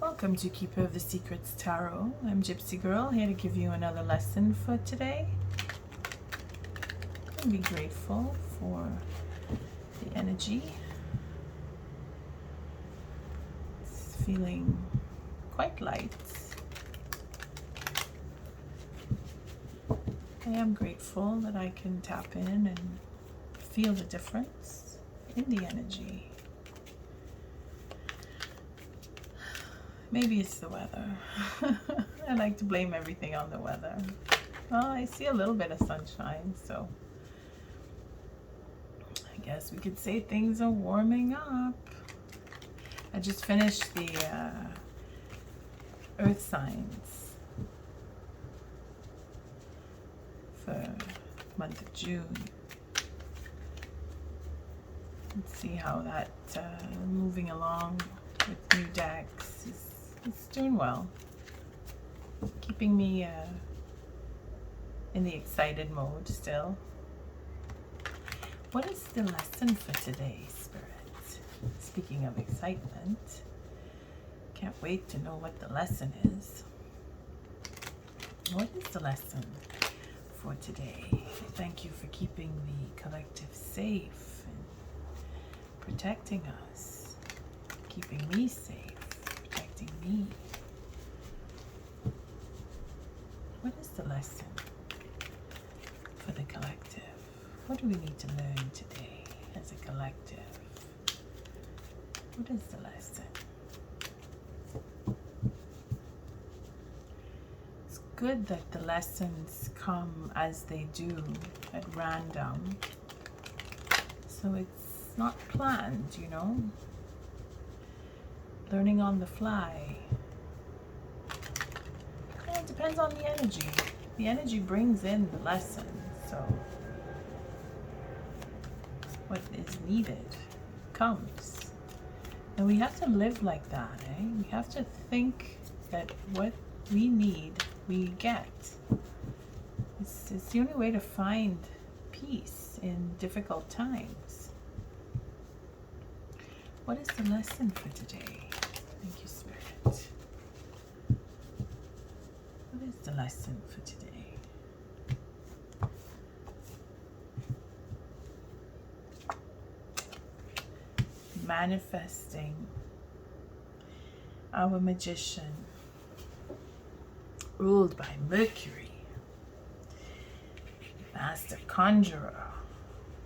Welcome to Keeper of the Secrets Tarot. I'm Gypsy Girl, here to give you another lesson for today. And be grateful for the energy. It's feeling quite light. I am grateful that I can tap in and feel the difference in the energy. Maybe it's the weather. I like to blame everything on the weather. Well, I see a little bit of sunshine, so I guess we could say things are warming up. I just finished the earth signs for the month of June. Let's see how that moving along with new decks is doing well, keeping me in the excited mode still. What is the lesson for today, Spirit? Speaking of excitement, can't wait to know what the lesson is. What is the lesson for today? Thank you for keeping the collective safe and protecting us, keeping me safe. Me. What is the lesson for the collective? What do we need to learn today as a collective? What is the lesson? It's good that the lessons come as they do at random. So it's not planned, you know? Learning on the fly. And it depends on the energy. The energy brings in the lesson, so what is needed comes. And we have to live like that, eh? We have to think that what we need, we get. It's the only way to find peace in difficult times. What is the lesson for today? Thank you, Spirit. What is the lesson for today? Manifesting our magician, ruled by Mercury, master conjurer,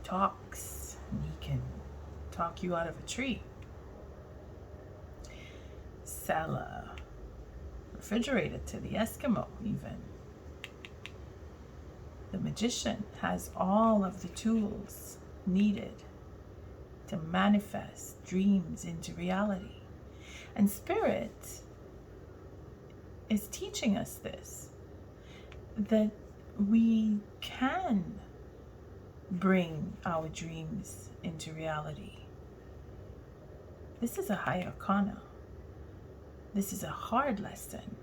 talks, and he can talk you out of a tree. Sell a refrigerator to the Eskimo even. The magician has all of the tools needed to manifest dreams into reality. And Spirit is teaching us this, that we can bring our dreams into reality. This is a high arcana. This is a hard lesson.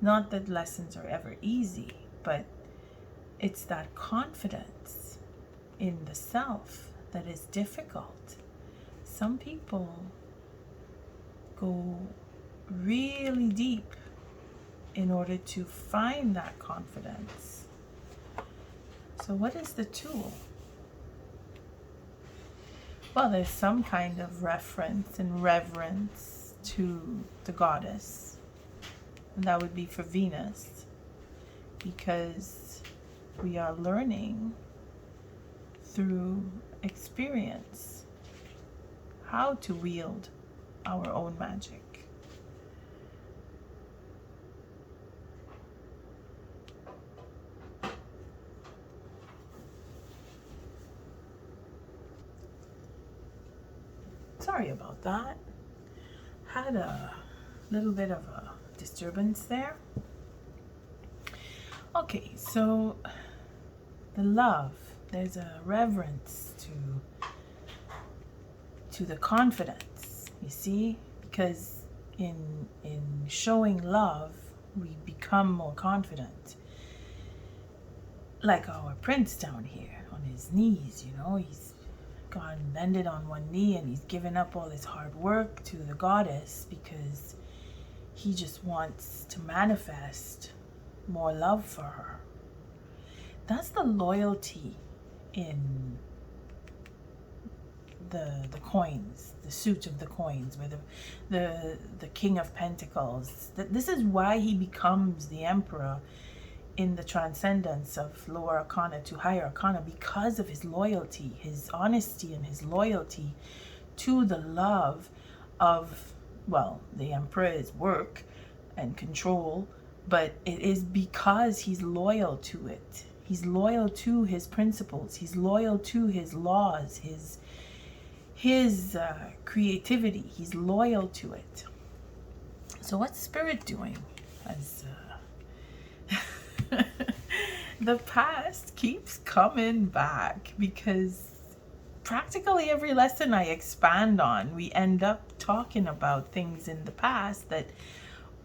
Not that lessons are ever easy, but it's that confidence in the self that is difficult. Some people go really deep in order to find that confidence. So what is the tool? Well, there's some kind of reference and reverence to the goddess, and that would be for Venus, because we are learning through experience how to wield our own magic. Sorry about that. Had a little bit of a disturbance there. Okay, so the love, there's a reverence to the confidence, you see, because in showing love we become more confident. Like our prince down here on his knees, you know, he's gone bended on one knee and he's given up all his hard work to the goddess because he just wants to manifest more love for her. That's the loyalty in the coins, the suit of the coins, where the King of Pentacles. This is why he becomes the Emperor in the transcendence of lower arcana to higher arcana, because of his loyalty, his honesty, and his loyalty to the love of, well, the Emperor's work and control, but it is because he's loyal to it. He's loyal to his principles. He's loyal to his laws, his creativity. He's loyal to it. So what's Spirit doing? As the past keeps coming back, because practically every lesson I expand on, we end up talking about things in the past that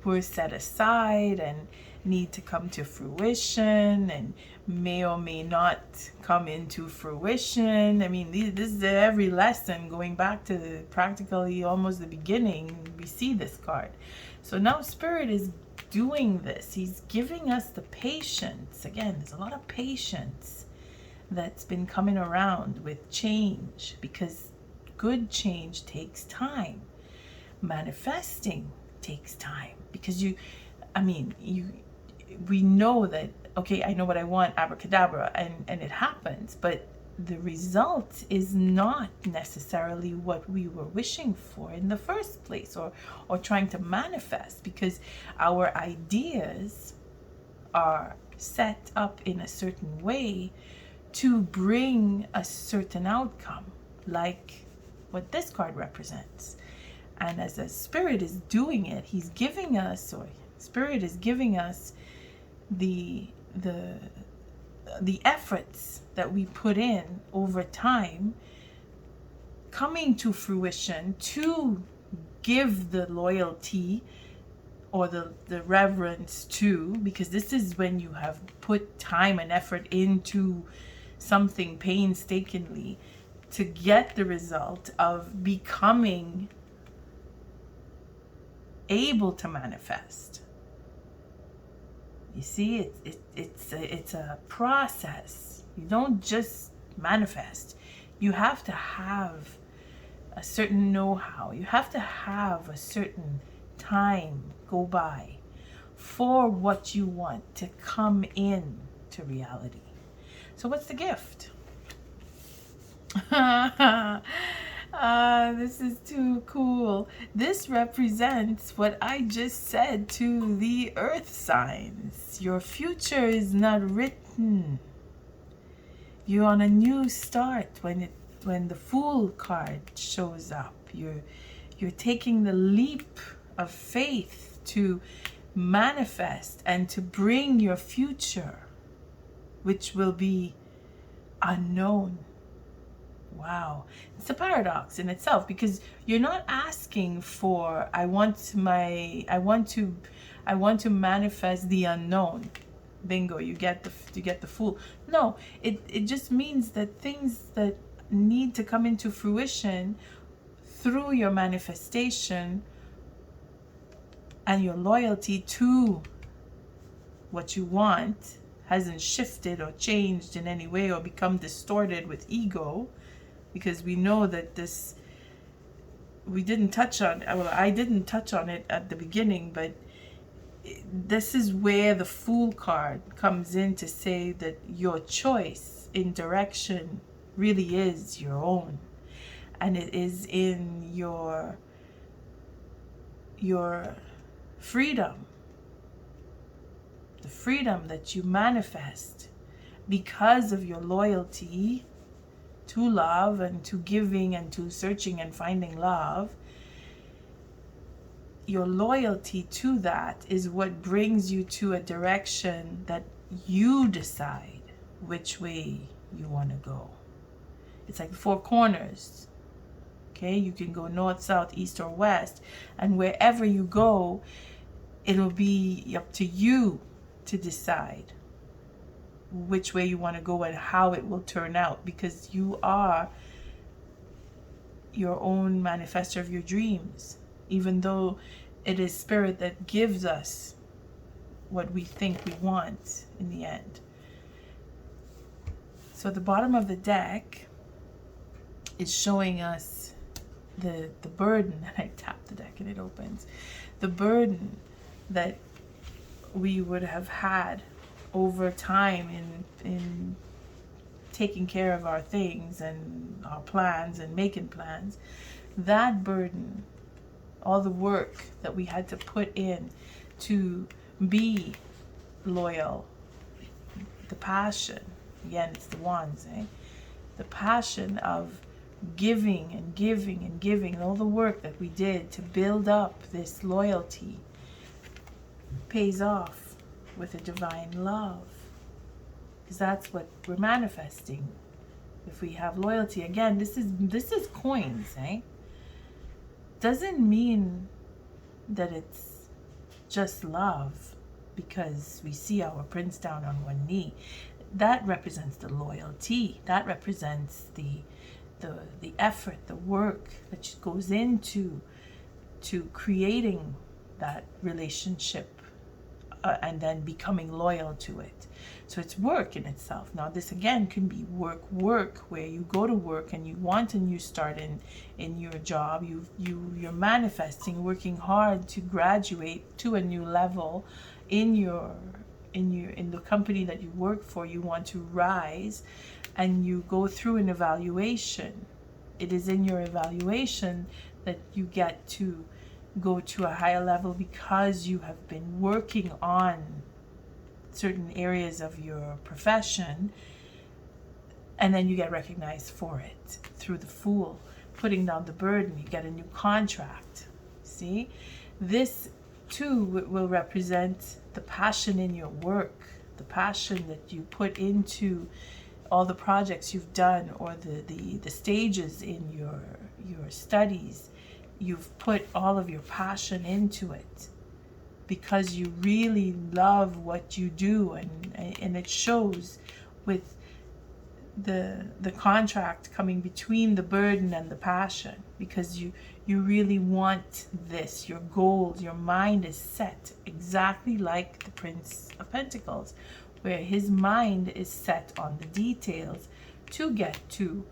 were set aside and need to come to fruition and may or may not come into fruition. I mean, this is every lesson going back to practically almost the beginning. We see this card. So now Spirit is doing this. He's giving us the patience. Again, there's a lot of patience that's been coming around with change, because good change takes time. Manifesting takes time, because we know that, okay, I know what I want, abracadabra, and it happens, but the result is not necessarily what we were wishing for in the first place, or trying to manifest, because our ideas are set up in a certain way to bring a certain outcome, like what this card represents. And as a Spirit is doing it, he's giving us, or Spirit is giving us the efforts that we put in over time coming to fruition, to give the loyalty or the reverence to, because this is when you have put time and effort into something painstakingly to get the result of becoming able to manifest. You see, it's a process. You don't just manifest. You have to have a certain know-how. You have to have a certain time go by for what you want to come in to reality. So what's the gift? This is too cool. This represents what I just said to the earth signs. Your future is not written. You're on a new start when the Fool card shows up. You're taking the leap of faith to manifest and to bring your future, which will be unknown. Wow. It's a paradox in itself, because you're not asking for, I want to manifest the unknown. Bingo, you get the Fool. No, it just means that things that need to come into fruition through your manifestation and your loyalty to what you want hasn't shifted or changed in any way or become distorted with ego. Because we know that I didn't touch on it at the beginning, but this is where the Fool card comes in to say that your choice in direction really is your own. And it is in your freedom, the freedom that you manifest because of your loyalty to love and to giving and to searching and finding love. Your loyalty to that is what brings you to a direction that you decide which way you want to go. It's like 4 corners. Okay, you can go north, south, east, or west, and wherever you go, it'll be up to you to decide which way you want to go and how it will turn out, because you are your own manifester of your dreams, even though it is spirit that gives us what we think we want in the end. So the bottom of the deck is showing us the burden, and I tap the deck and it opens, the burden that we would have had over time in taking care of our things and our plans and making plans. That burden, all the work that we had to put in to be loyal, the passion, again it's the wands, the passion of giving and giving and giving, and all the work that we did to build up this loyalty pays off with a divine love, because that's what we're manifesting if we have loyalty. Again, this is coins, doesn't mean that it's just love because we see our prince down on one knee. That represents the loyalty, that represents the effort, the work that goes into creating that relationship, and then becoming loyal to it. So it's work in itself. Now this again can be work where you go to work and you want a new start in your job. You're manifesting, working hard to graduate to a new level in the company that you work for. You want to rise, and you go through an evaluation. It is in your evaluation that you get to go to a higher level because you have been working on certain areas of your profession, and then you get recognized for it through the Fool, putting down the burden. You get a new contract. See, this too will represent the passion in your work, the passion that you put into all the projects you've done, or the stages in your studies. You've put all of your passion into it because you really love what you do, and it shows with the contract coming between the burden and the passion, because you really want this. Your goals, your mind is set exactly like the Prince of Pentacles, where his mind is set on the details to get to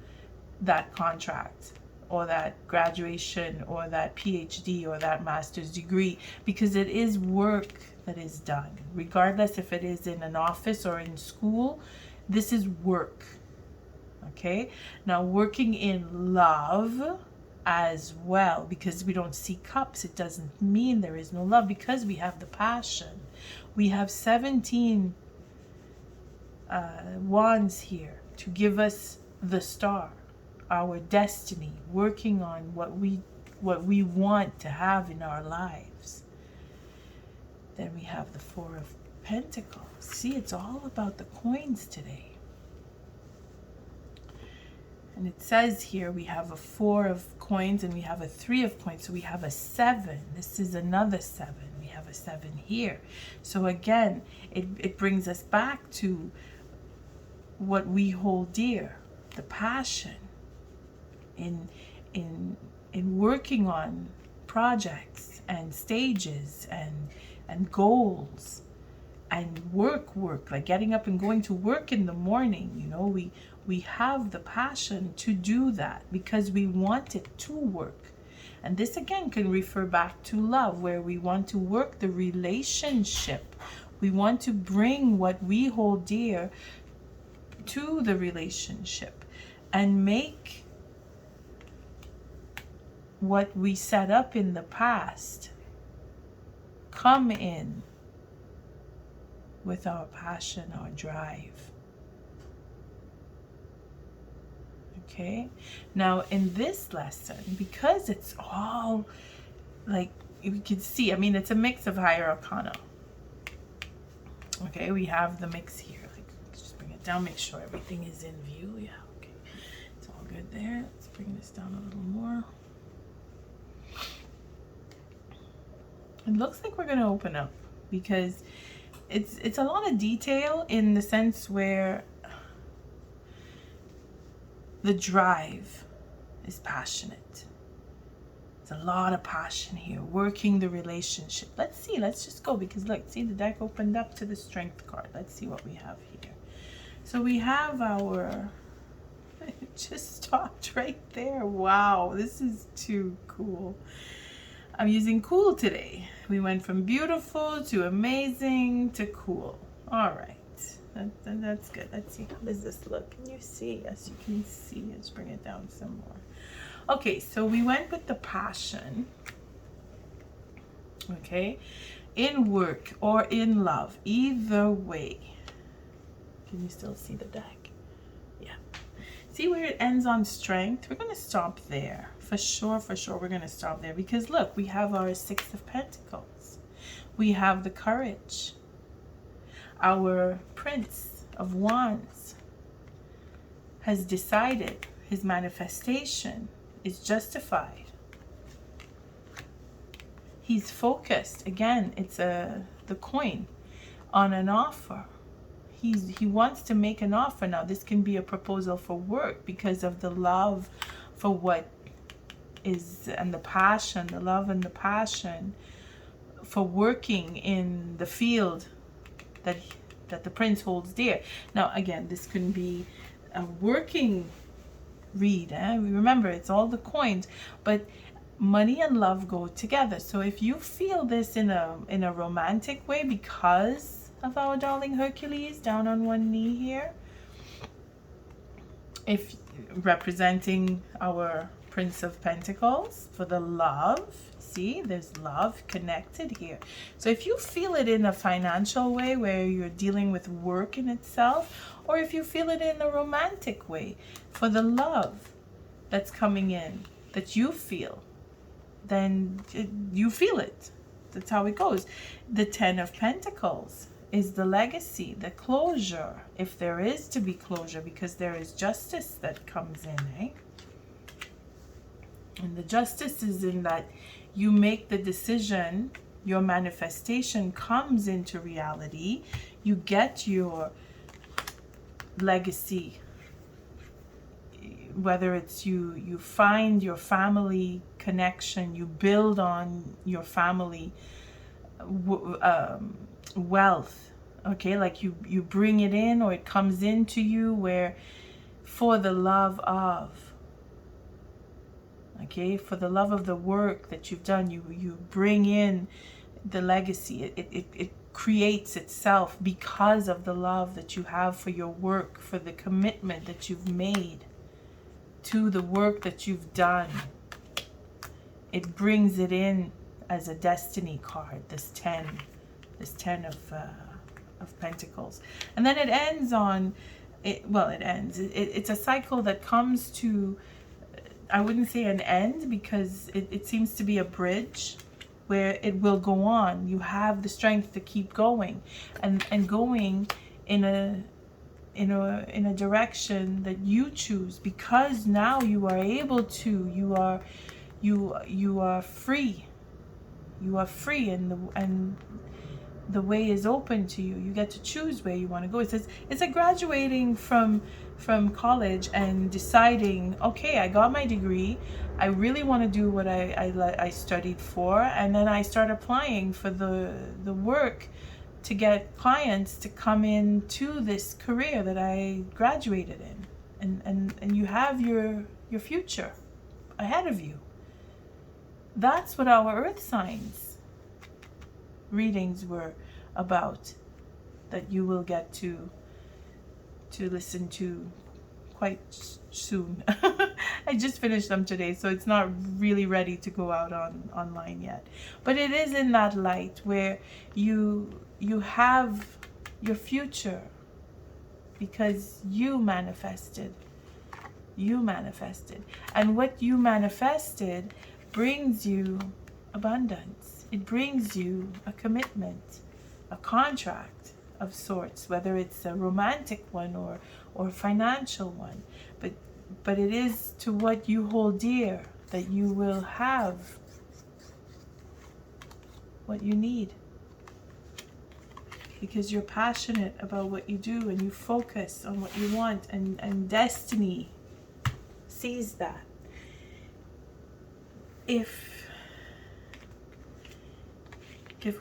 that contract, or that graduation, or that PhD, or that master's degree, because it is work that is done. Regardless if it is in an office or in school, this is work. Okay? Now, working in love as well, because we don't see cups, it doesn't mean there is no love, because we have the passion. We have 17 wands here to give us the star, our destiny, working on what we want to have in our lives. Then we have the Four of Pentacles. See, it's all about the coins today. And it says here we have a 4 of coins and we have a 3 of coins. So we have a 7. This is another 7. We have a 7 here. So again, it brings us back to what we hold dear, the passion in working on projects and stages and goals and work, like getting up and going to work in the morning. You know, we have the passion to do that because we want it to work. And this again can refer back to love, where we want to work the relationship. We want to bring what we hold dear to the relationship and make what we set up in the past come in with our passion, our drive. Okay, now in this lesson, because it's all like you can see, I mean, it's a mix of higher arcana. Okay, we have the mix here. Like, just bring it down, make sure everything is in view. Yeah, okay, it's all good there. Let's bring this down a little more. It looks like we're going to open up because it's a lot of detail, in the sense where the drive, is passionate. There's a lot of passion here, working the relationship. Let's see, let's just go, because look, see, the deck opened up to the Strength card. Let's see what we have here. So we have our, it just stopped right there. Wow, this is too cool. I'm using cool today. We went from beautiful to amazing to cool. All right, that's good. Let's see, how does this look? Can you see? Yes, you can see. Let's bring it down some more. Okay, so we went with the passion, okay, in work or in love, either way. Can you still see the deck? Yeah. See where it ends on strength? We're going to stop there. For sure, we're going to stop there. Because look, we have our Six of Pentacles. We have the Courage. Our Prince of Wands has decided his manifestation is justified. He's focused. Again, it's the coin on an offer. He wants to make an offer now. This can be a proposal for work because of the love for what is, and the passion, the love and the passion for working in the field that the prince holds dear. Now, again, this can be a working read. Remember, it's all the coins, but money and love go together. So if you feel this in a romantic way because of our darling Hercules down on one knee here, if representing our Prince of Pentacles for the love, see, there's love connected here. So if you feel it in a financial way where you're dealing with work in itself, or if you feel it in a romantic way for the love that's coming in that you feel, then you feel it. That's how it goes. The Ten of Pentacles is the legacy, the closure, if there is to be closure, because there is justice that comes in, eh? And the justice is in that you make the decision, your manifestation comes into reality, you get your legacy, whether it's you find your family connection, you build on your family wealth, okay, like you bring it in, or it comes into you, where for the love of, okay, for the love of the work that you've done, you bring in the legacy. It creates itself because of the love that you have for your work, for the commitment that you've made to the work that you've done. It brings it in as a destiny card, this 10 of Pentacles. And then it ends on, it's a cycle that comes to, I wouldn't say an end, because it seems to be a bridge where it will go on. You have the strength to keep going and going in a direction that you choose, because now you are able to, you are free. You are free, and the way is open to you. You get to choose where you want to go. It says it's a graduating from college and deciding, okay, I got my degree, I really want to do what I studied for, and then I start applying for the work to get clients to come into this career that I graduated in, and you have your future ahead of you. That's what our earth signs readings were about, that you will get to listen to quite soon. I just finished them today, so it's not really ready to go out online yet, but it is in that light where you have your future, because you manifested, and what you manifested brings you abundance. It brings you a commitment, a contract of sorts, whether it's a romantic one or a financial one, but it is to what you hold dear that you will have what you need, because you're passionate about what you do and you focus on what you want, and destiny sees that. If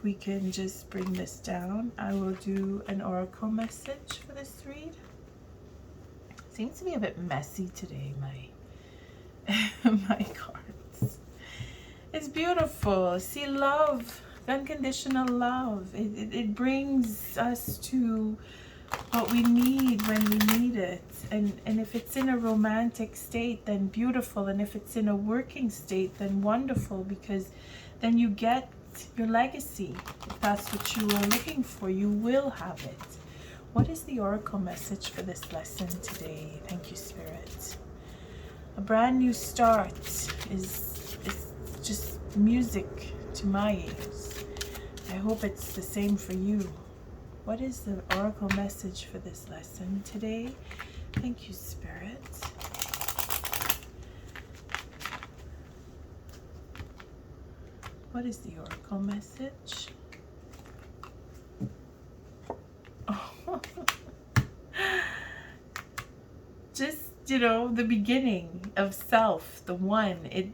we can just bring this down, I will do an oracle message for this read. Seems to be a bit messy today, my cards. It's beautiful. See, love, unconditional love. It brings us to what we need when we need it. And if it's in a romantic state, then beautiful. And if it's in a working state, then wonderful, because then you get your legacy. If that's what you are looking for, you will have it. What is the oracle message for this lesson today? Thank you, Spirit. A brand new start is just music to my ears. I hope it's the same for you. What is the oracle message for this lesson today? Thank you, Spirit. What is the oracle message? Oh. Just, the beginning of self, the one. It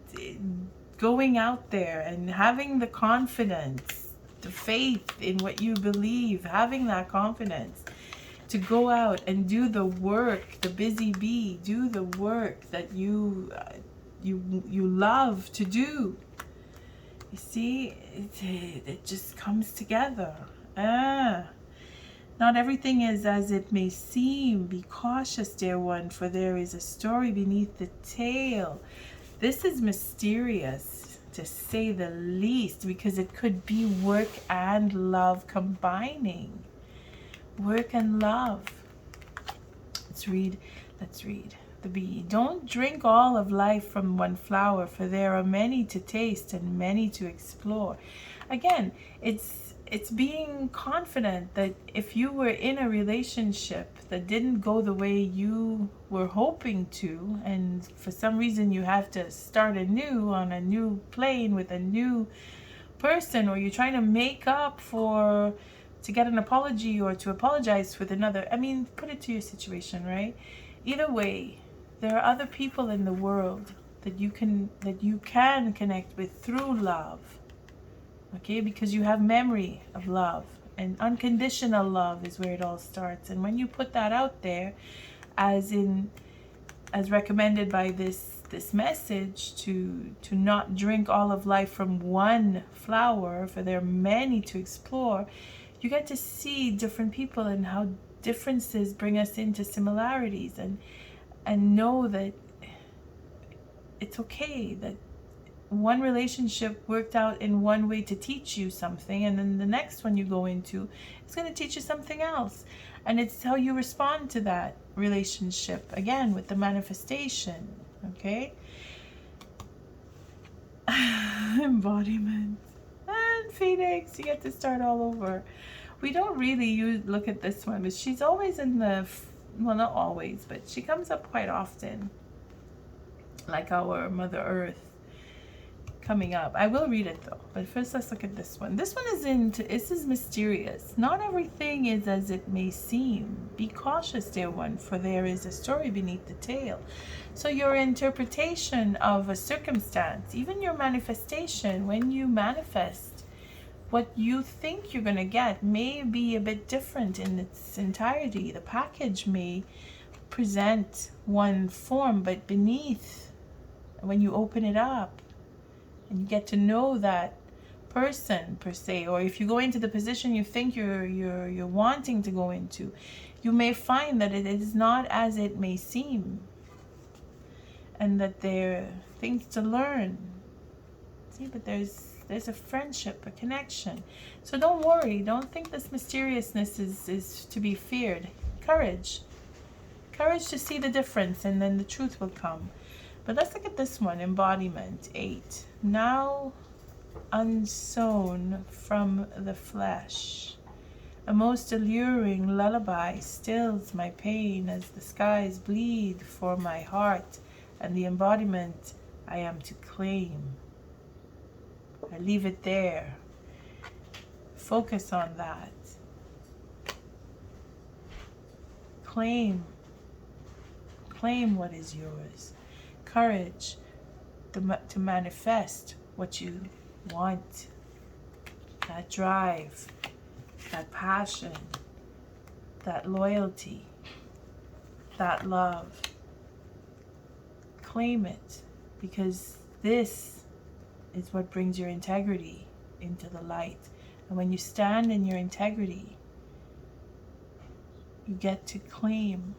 going out there and having the confidence, the faith in what you believe, having that confidence to go out and do the work, the busy bee, do the work that you love to do. You see, it just comes together. Not everything is as it may seem. Be cautious, dear one, for there is a story beneath the tale. This is mysterious, to say the least, because it could be work and love combining. Work and love. Let's read the bee. Don't drink all of life from one flower, for there are many to taste and many to explore. Again, it's being confident that if you were in a relationship that didn't go the way you were hoping to, and for some reason you have to start anew on a new plane with a new person, or you're trying to make up to get an apology or to apologize with another. I mean, put it to your situation, right? Either way, there are other people in the world that you can connect with through love. Okay, because you have memory of love, and unconditional love is where it all starts. And when you put that out there, as recommended by this message, to not drink all of life from one flower, for there are many to explore, you get to see different people and how differences bring us into similarities, and know that it's okay that one relationship worked out in one way to teach you something, and then the next one you go into, it's going to teach you something else. And it's how you respond to that relationship, again, with the manifestation. Okay? Embodiment. And Phoenix, you get to start all over. We don't really look at this one, but she's always in well, not always, but she comes up quite often, like our Mother Earth coming up. I will read it though, but first let's look at this one. This one this is mysterious. Not everything is as it may seem. Be cautious, dear one, for there is a story beneath the tale. So your interpretation of a circumstance, even your manifestation, when you manifest, what you think you're going to get may be a bit different in its entirety. The package may present one form, but beneath, when you open it up and you get to know that person per se, or if you go into the position you think you're wanting to go into, you may find that it is not as it may seem, and that there are things to learn. See, but there's a friendship, a connection. So don't worry, don't think this mysteriousness is to be feared. Courage to see the difference, and then the truth will come. But let's look at this one, embodiment 8. Now unsown from the flesh, a most alluring lullaby stills my pain as the skies bleed for my heart and the embodiment I am to claim. I leave it there. Focus on that. Claim what is yours. Courage. to manifest what you want. That drive, that passion, that loyalty, that love. Claim it, because this is what brings your integrity into the light. And when you stand in your integrity, you get to claim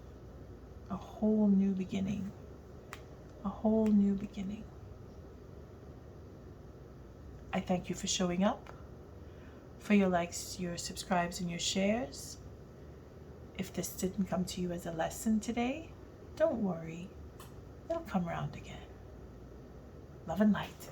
a whole new beginning. A whole new beginning. I thank you for showing up, for your likes, your subscribes, and your shares. If this didn't come to you as a lesson today, don't worry. It'll come around again. Love and light.